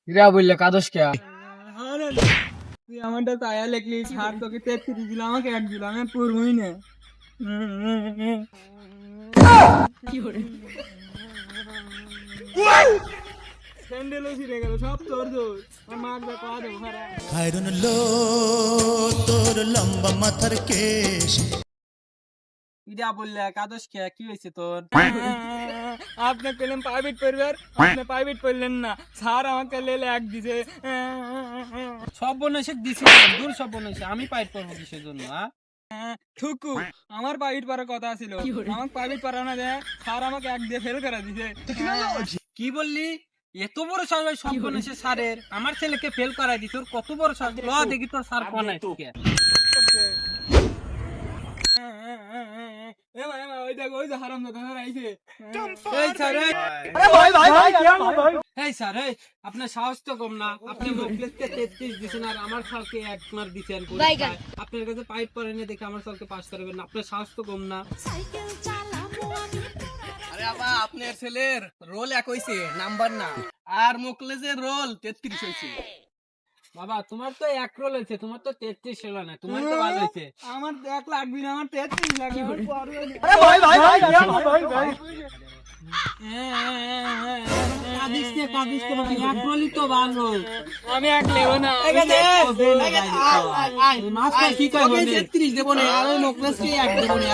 ইরা বললে কাদস কে তুই আমারটা তায়া লেখলি ছাড়, তোকে 33 দিলাম, আমাকে 1 দিলাম, আমি পড়বই না। স্যান্ডেলও ছিঁড়ে গেল, সব তোর দোষ। আমার মার দেখা দেবো ভাড়া। খায়রুন লো তোর লম্বা মাথার কেশ। ইরা বললে কাদস কে কি হয়েছে তোর? আপনি পেলেন প্রাইভেট পরিবার, আপনি প্রাইভেট পড়লেন না, স্যার আমাকে লেলে 1 দিছে। সব বনেছে দিছি, দূর সব বনেছে, আমি পাইট করবো কিসের জন্য? থুকু, আমার প্রাইভেট পড়ার কথা ছিল, আমাকে প্রাইভেট পড়ানো যায়, স্যার আমাকে 1 দিয়ে ফেল করে দিছে। কি বললি? এত বড় সাহস সব বনেছে স্যারের, আমার ছেলেকে ফেল করাই দিস, তোর কত বড় সাহস? ল দেখি তোর স্যার কোন আজকে। ওই দেখো, ওই যে হারামজাদা স্যার আইছে। এই স্যার, এই স্যার, এই আপনার সাহস তো কম না, আপনি মুখলেসকে 33 দিছেন আর আমার স্যারকে 1 মার্ক দিছেন পরীক্ষায়। আপনার কাছে পাইপ পড়ে নিয়ে দেখে আমার স্যারকে পাস করবেন না, আপনার সাহস তো কম না। আরে বাবা, আপনার ছেলের রোল 1 হইছে, নাম্বার না, আর মুকলেসের রোল 33 হইছে। বাবা তোমার তো 1 রোল হয়েছে, তোমার তো 33 হলো না, তোমার তো ভালো হয়েছে। আমার 1 লাগবে না, আমার 33 লাগবে। কাদিস কে ভাই, 1 রোলই তো ভালো। আমি 1 লেবো না। মাস্টার কি কয় বলে? 33 দেবো না, আর ওই মুকলেসকে 1 দেবো না।